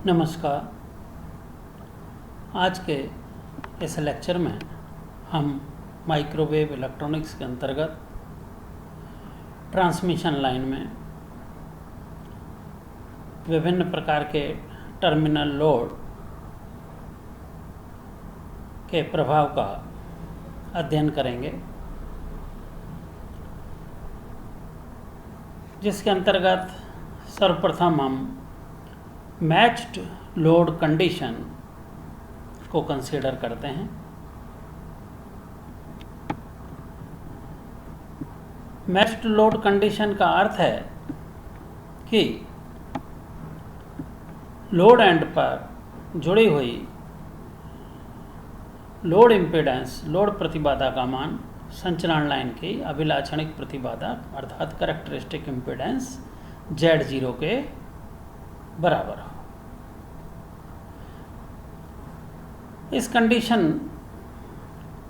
नमस्कार। आज के इस लेक्चर में हम माइक्रोवेव इलेक्ट्रॉनिक्स के अंतर्गत ट्रांसमिशन लाइन में विभिन्न प्रकार के टर्मिनल लोड के प्रभाव का अध्ययन करेंगे, जिसके अंतर्गत सर्वप्रथम हम मैच्ड लोड कंडीशन को कंसीडर करते हैं। मैच्ड लोड कंडीशन का अर्थ है कि लोड एंड पर जुड़ी हुई लोड इम्पीडेंस, लोड प्रतिबाधा का मान संचरण लाइन की अभिलाक्षणिक प्रतिबाधा अर्थात कैरेक्टरिस्टिक इम्पीडेंस Z0 के बराबर हो। इस कंडीशन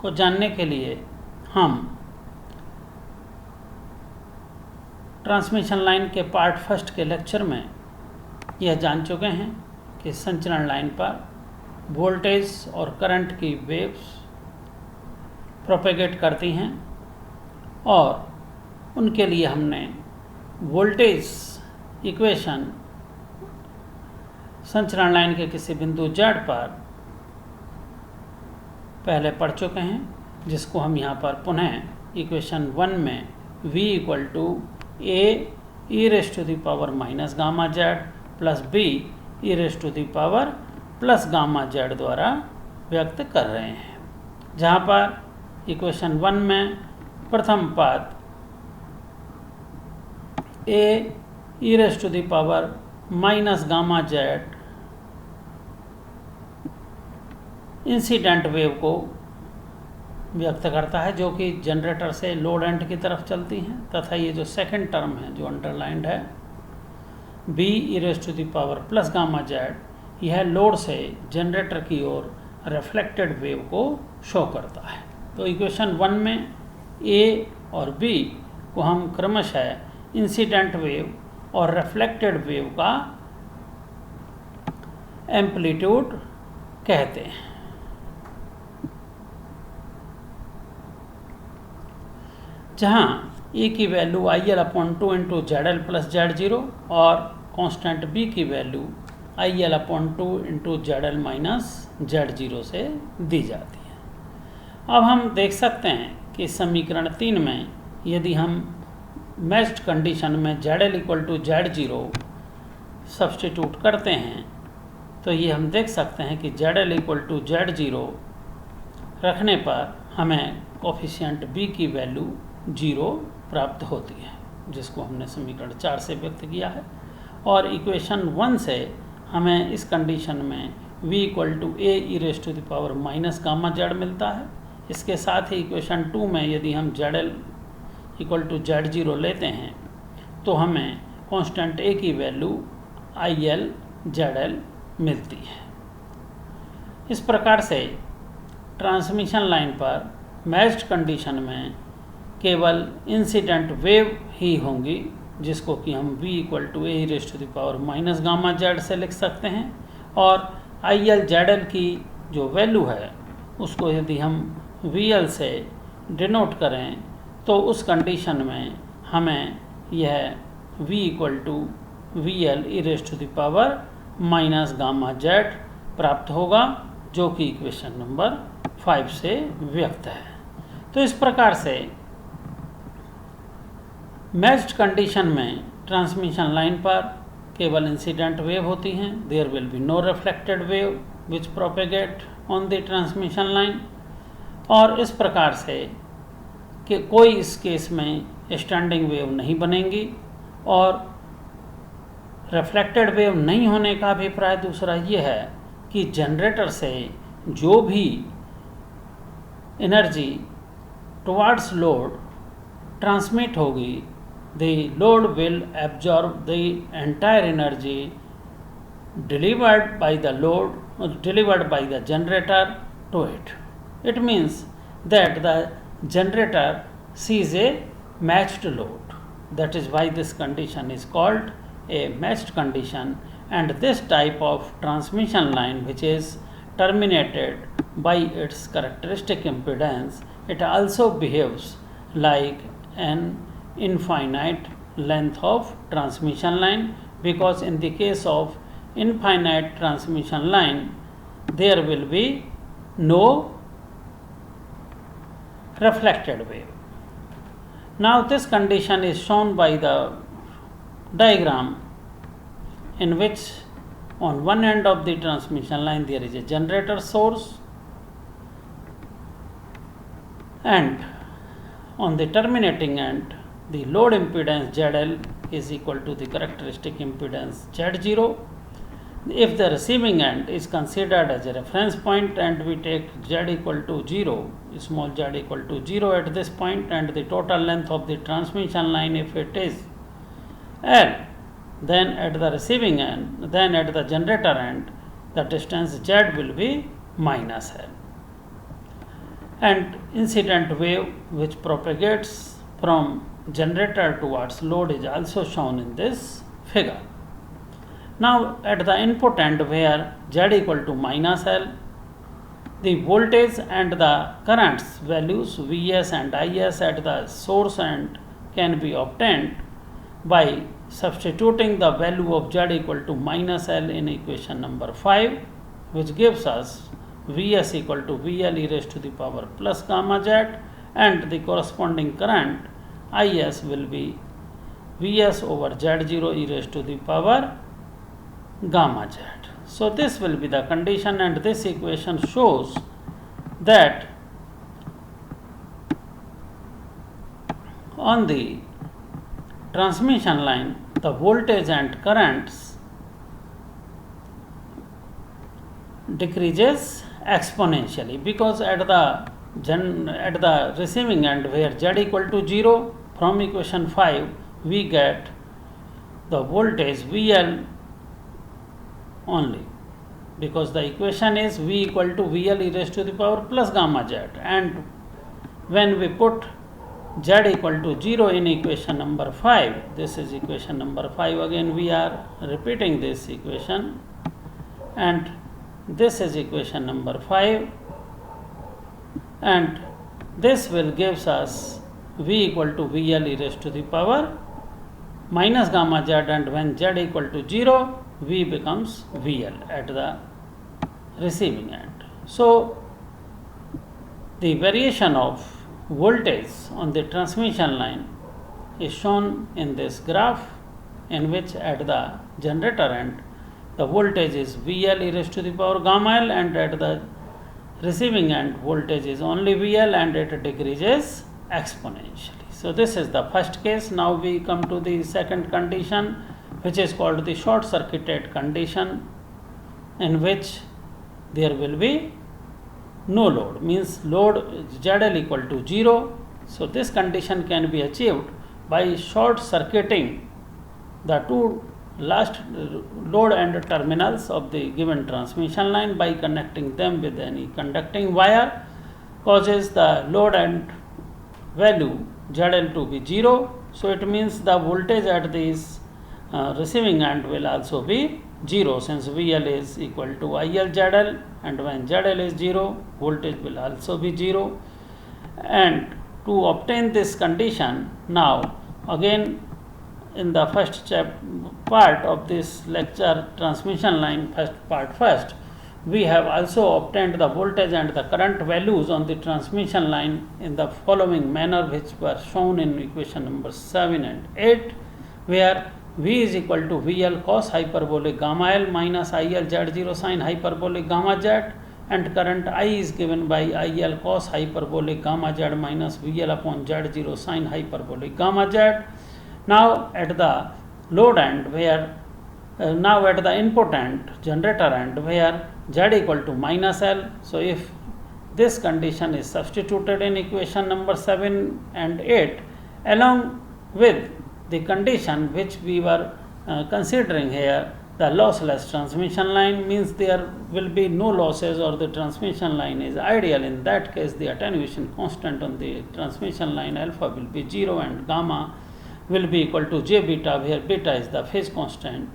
को जानने के लिए हम ट्रांसमिशन लाइन के पार्ट फर्स्ट के लेक्चर में यह जान चुके हैं कि संचरण लाइन पर वोल्टेज और करंट की वेव्स प्रोपेगेट करती हैं और उनके लिए हमने वोल्टेज इक्वेशन संचरण लाइन के किसी बिंदु Z पर पहले पढ़ चुके हैं, जिसको हम यहाँ पर पुनः इक्वेशन 1 में V equal to A e raise to the power minus gamma Z plus B e raise to the power plus gamma Z द्वारा व्यक्त कर रहे हैं, जहाँ पर इक्वेशन 1 में प्रथम पद A e raise to the power minus gamma Z incident wave को व्यक्त करता है, जो कि जनरेटर से लोड एंड की तरफ चलती हैं, तथा ये जो सेकंड टर्म है जो अंडरलाइंड है B e raise to the power plus gamma Z, यह लोड से जनरेटर की ओर रिफ्लेक्टेड वेव को शो करता है। तो इक्वेशन 1 में A और B को हम क्रमशः इंसिडेंट वेव और रिफ्लेक्टेड वेव का एम्पलीट्यूड कहते हैं। जहाँ ए की value IL/2 into ZL plus Z0 और कांस्टेंट B की value IL/2 into ZL minus Z0 से दी जाती है। अब हम देख सकते हैं कि समीकरण 3 में यदि हम मैच्ड कंडीशन में ZL equal to Z0 substitute करते हैं तो ये हम देख सकते हैं कि ZL इक्वल टू Z0 रखने पर हमें कोफिशिएंट B की वैल्यू 0 प्राप्त होती है, जिसको हमने समीकरण 4 से व्यक्त किया है। और इक्वेशन 1 से हमें इस कंडीशन में V equal to A e raise to the power minus gamma Z मिलता है। इसके साथ ही इक्वेशन 2 में यदि हम ZL इक्वल टू Z0 लेते हैं तो हमें कांस्टेंट A की वैल्यू IL ZL मिलती है। इस प्रकार से ट्रांसमिशन लाइन पर मैच्ड कंडीशन में केवल इंसिडेंट वेव ही होंगी, जिसको कि हम V equal to A raise to the power minus gamma Z से लिख सकते हैं, और IL ZL की जो वैल्यू है उसको यदि हम VL से डिनोट करें तो उस कंडीशन में हमें यह V equal to VL e raise to the power minus gamma Z प्राप्त होगा, जो कि इक्वेशन नंबर 5 से व्यक्त है। तो इस प्रकार से मैच्ड कंडीशन में ट्रांसमिशन लाइन पर केवल इंसिडेंट वेव होती हैं, there will be no reflected wave which propagate on the transmission line, और इस प्रकार से कि कोई इस केस में स्टैंडिंग वेव नहीं बनेंगी। और रिफ्लेक्टेड वेव नहीं होने का अभिप्राय दूसरा ये है कि जनरेटर से जो भी एनर्जी टुवर्ड्स लोड ट्रांसमिट होगी, the load will absorb the entire energy delivered by the generator to it. It means that the generator sees a matched load. That is why this condition is called a matched condition, and this type of transmission line which is terminated by its characteristic impedance, it also behaves like an infinite length of transmission line, because in the case of infinite transmission line there will be no reflected wave. Now this condition is shown by the diagram, in which on one end of the transmission line there is a generator source, and on the terminating end the load impedance ZL is equal to the characteristic impedance Z0. If the receiving end is considered as a reference point and we take Z equal to 0, small z equal to 0 at this point, and the total length of the transmission line if it is L, then at the receiving end, then at the generator end, the distance Z will be minus L. And incident wave which propagates from generator towards load is also shown in this figure. Now at the input end where Z equal to minus L, the voltage and the currents values Vs and Is at the source end can be obtained by substituting the value of Z equal to minus L in equation number 5, which gives us Vs equal to Vl e raised to the power plus gamma Z, and the corresponding current Is will be Vs over Z0 e raised to the power gamma Z. So this will be the condition, and this equation shows that on the transmission line the voltage and currents decreases exponentially, because at the receiving end where Z equal to 0, from equation 5 we get the voltage VL only, because the equation is V equal to VL e raised to the power plus gamma Z, and when we put Z equal to 0 in equation number 5, this is equation number 5, again we are repeating this equation, and this is equation number 5, and this will gives us V equal to VL e raised to the power minus gamma Z, and when Z equal to 0, V becomes VL at the receiving end. So the variation of voltage on the transmission line is shown in this graph, in which at the generator end the voltage is VL e raised to the power gamma L, and at the receiving end voltage is only VL and it decreases exponentially. So this is the first case. Now we come to the second condition, which is called the short circuited condition, in which there will be no load, means load ZL equal to 0. So this condition can be achieved by short circuiting the two last load and terminals of the given transmission line by connecting them with any conducting wire, causes the load and value ZL to be 0. So it means the voltage at this receiving end will also be 0, since VL is equal to IL ZL, and when ZL is 0, voltage will also be 0. And to obtain this condition, now again in the first part of this lecture, transmission line first, we have also obtained the voltage and the current values on the transmission line in the following manner, which were shown in equation number 7 and 8, where V is equal to VL cos hyperbolic gamma L minus IL Z0 sin hyperbolic gamma Z, and current I is given by IL cos hyperbolic gamma Z minus VL upon Z0 sin hyperbolic gamma Z. Now at the load end where now at the input end, generator end, where Z equal to minus L. So if this condition is substituted in equation number 7 and 8 along with the condition which we were considering here, the lossless transmission line, means there will be no losses or the transmission line is ideal. In that case, the attenuation constant on the transmission line alpha will be 0 and gamma will be equal to J beta, where beta is the phase constant.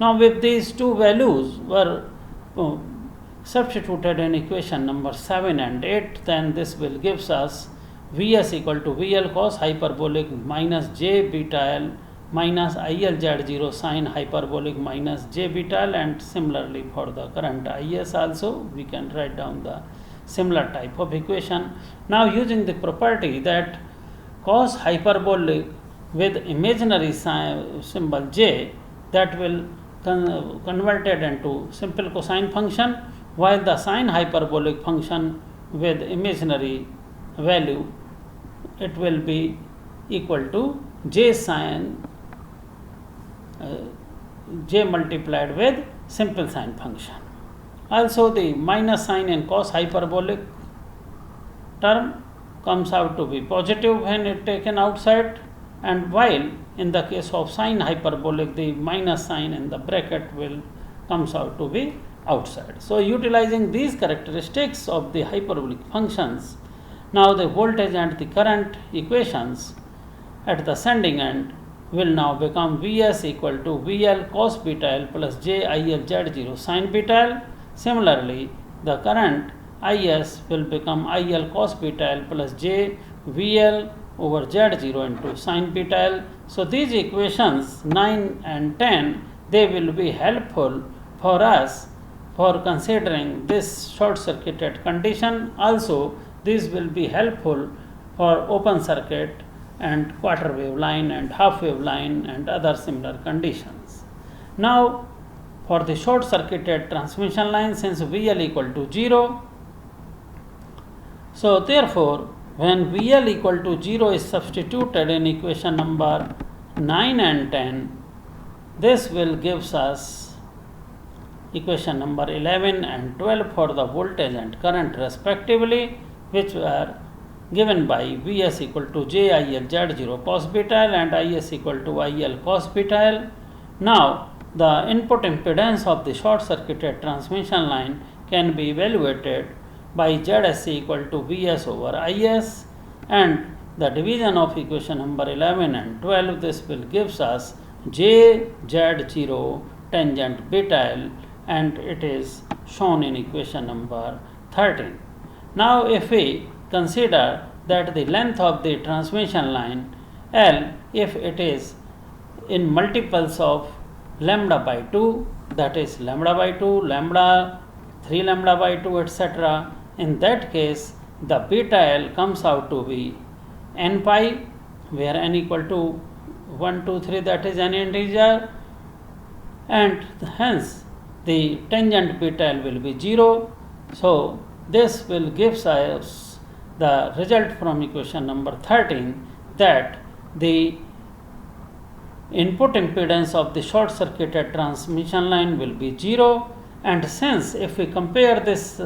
Now if these two values were substituted in equation number 7 and 8, then this will gives us Vs equal to VL cos hyperbolic minus J beta L minus IL Z0 sin hyperbolic minus J beta L, and similarly for the current IS also we can write down the similar type of equation. Now using the property that cos hyperbolic with imaginary symbol J, that will converted into simple cosine function, while the sine hyperbolic function with imaginary value, it will be equal to J sine J multiplied with simple sine function. Also the minus sign in cos hyperbolic term comes out to be positive when it taken outside, and while in the case of sine hyperbolic the minus sign in the bracket will comes out to be outside. So utilizing these characteristics of the hyperbolic functions, now the voltage and the current equations at the sending end will now become Vs equal to VL cos beta L plus J IL Z0 sin beta L. Similarly, the current Is will become IL cos beta L plus J VL over Z0 into sin beta L. So these equations 9 and 10, they will be helpful for us for considering this short circuited condition. Also these will be helpful for open circuit and quarter wave line and half wave line and other similar conditions. Now for the short circuited transmission line, since VL equal to 0, so therefore when VL equal to 0 is substituted in equation number 9 and 10, this will gives us equation number 11 and 12 for the voltage and current respectively, which were given by Vs equal to J IL Z0 cos beta L and Is equal to IL cos beta L. Now the input impedance of the short circuited transmission line can be evaluated by ZSC equal to Vs over Is, and the division of equation number 11 and 12, this will gives us J Z0 tangent beta L, and it is shown in equation number 13. Now if we consider that the length of the transmission line L, if it is in multiples of lambda by 2, that is lambda by 2, lambda, 3 lambda by 2, etc., in that case the beta L comes out to be n pi, where n equal to 1, 2, 3, that is an integer, and hence the tangent beta L will be 0. So this will gives us the result from equation number 13, that the input impedance of the short circuited transmission line will be 0, and since if we compare this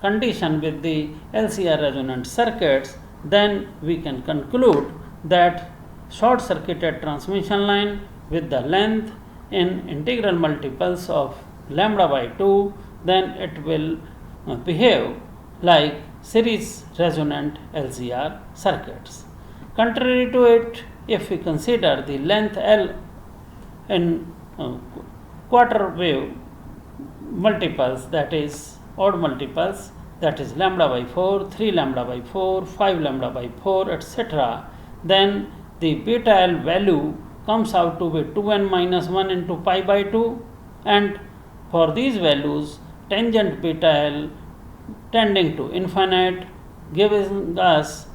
condition with the LCR resonant circuits, then we can conclude that short circuited transmission line with the length in integral multiples of lambda by 2, then it will behave like series resonant LCR circuits. Contrary to it, if we consider the length L in quarter wave multiples, that is odd multiples, that is lambda by 4, 3 lambda by 4, 5 lambda by 4, etc., then the beta L value comes out to be 2n minus 1 into pi by 2, and for these values tangent beta L tending to infinite, giving us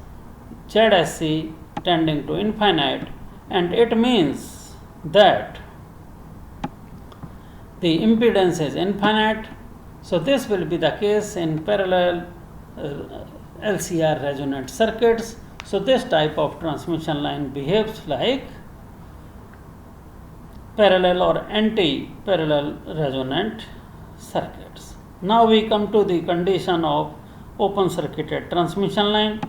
ZSC tending to infinite, and it means that the impedance is infinite. So this will be the case in parallel LCR resonant circuits. So this type of transmission line behaves like parallel or anti-parallel resonant circuits. Now we come to the condition of open circuited transmission line.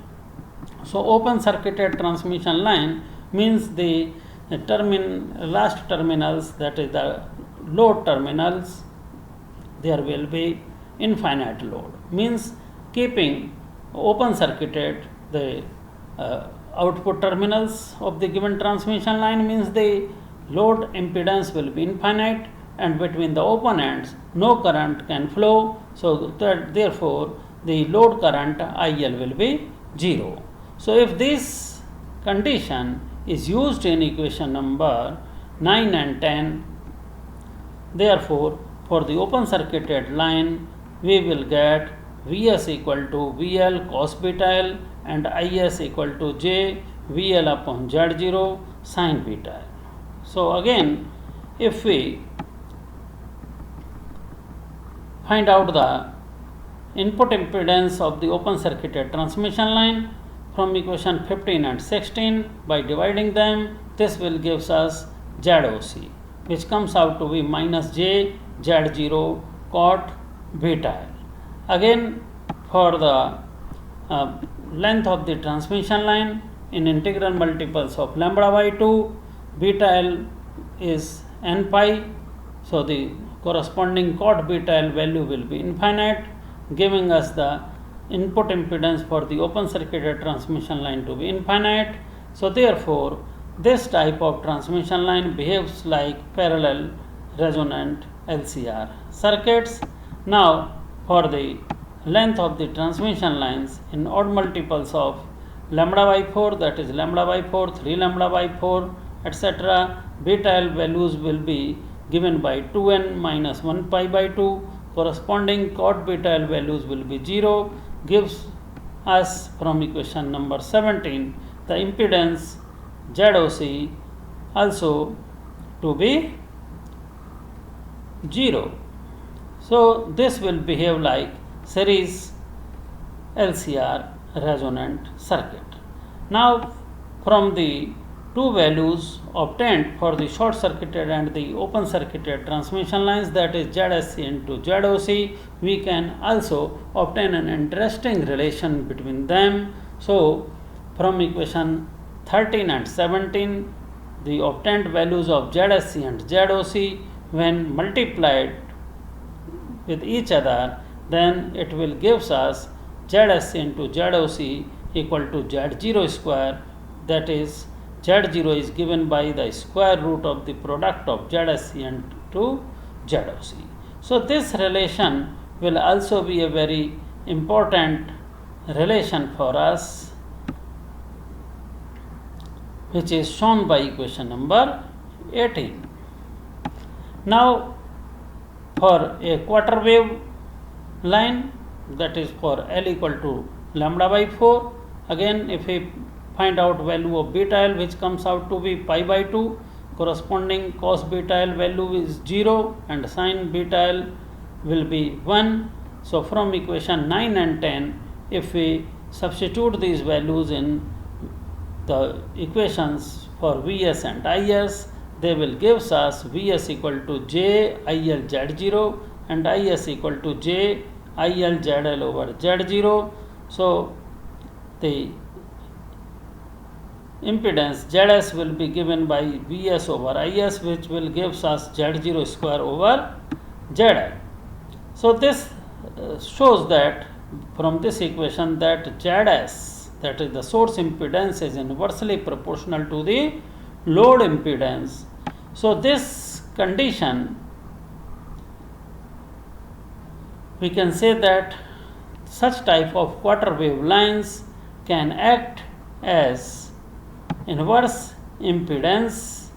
So open circuited transmission line means the last terminals, that is the load terminals, there will be infinite load, means keeping open circuited the output terminals of the given transmission line, means the load impedance will be infinite, and between the open ends no current can flow, so that therefore the load current IL will be 0. So if this condition is used in equation number 9 and 10, therefore for the open circuited line we will get Vs equal to VL cos beta L and Is equal to J VL upon Z0 sin beta L. So again, if we find out the input impedance of the open circuited transmission line from equation 15 and 16 by dividing them, this will give us ZOC, which comes out to be minus J Z0 cot beta L. Again, for the length of the transmission line in integral multiples of lambda by 2, beta L is n pi, so the corresponding cot beta L value will be infinite, giving us the input impedance for the open circuited transmission line to be infinite. So therefore this type of transmission line behaves like parallel resonant LCR circuits. Now for the length of the transmission lines in odd multiples of lambda by 4, that is lambda by 4, 3 lambda by 4, etc., beta L values will be given by 2n minus 1 pi by 2, corresponding cot beta L values will be 0, gives us from equation number 17 the impedance ZOC also to be 0. So this will behave like series LCR resonant circuit. Now from the two values obtained for the short circuited and the open circuited transmission lines, that is ZSC into ZOC, we can also obtain an interesting relation between them. So from equation 13 and 17, the obtained values of ZSC and ZOC when multiplied with each other, then it will gives us ZSC into ZOC equal to Z0 square, that is Z0 is given by the square root of the product of ZSC and to ZOC. So this relation will also be a very important relation for us, which is shown by equation number 18. Now for a quarter wave line, that is for L equal to lambda by 4, again if we find out value of beta L, which comes out to be pi by 2, corresponding cos beta L value is 0 and sin beta L will be 1. So from equation 9 and 10, if we substitute these values in the equations for Vs and Is, they will give us Vs equal to J IL Z0 and Is equal to J IL ZL over Z0. So the impedance Zs will be given by Vs over Is, which will give us Z0 square over ZL. So this shows that from this equation that Zs, that is the source impedance, is inversely proportional to the load impedance. So this condition, we can say that such type of quarter wave lines can act as inverse impedance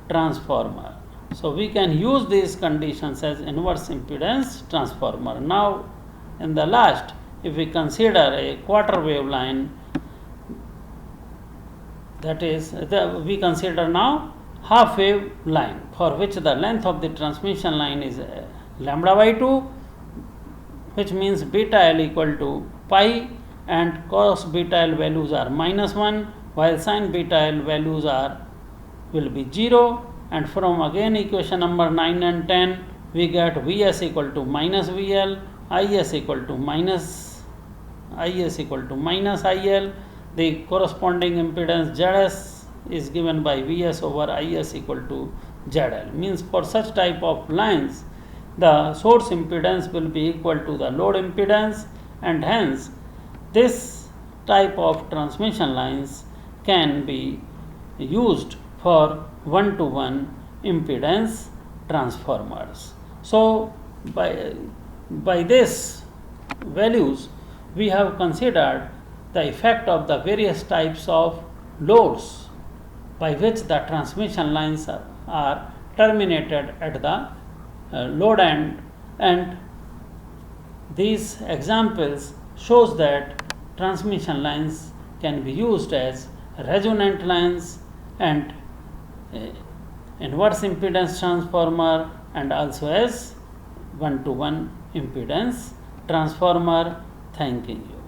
transformer. So we can use these conditions as inverse impedance transformer. Now in the last, if we consider a quarter wave line, that is we consider now half wave line, for which the length of the transmission line is lambda by 2, which means beta L equal to pi and cos beta L values are minus 1, while sin beta L values will be 0. And from again equation number 9 and 10, we get Vs equal to minus VL, Is equal to minus IL. The corresponding impedance Zs is given by Vs over Is equal to ZL. Means for such type of lines, the source impedance will be equal to the load impedance, and hence this type of transmission lines can be used for one-to-one impedance transformers. So by this values we have considered the effect of the various types of loads by which the transmission lines are terminated at the load end, and these examples shows that transmission lines can be used as resonant lines and inverse impedance transformer, and also as one-to-one impedance transformer. Thanking you.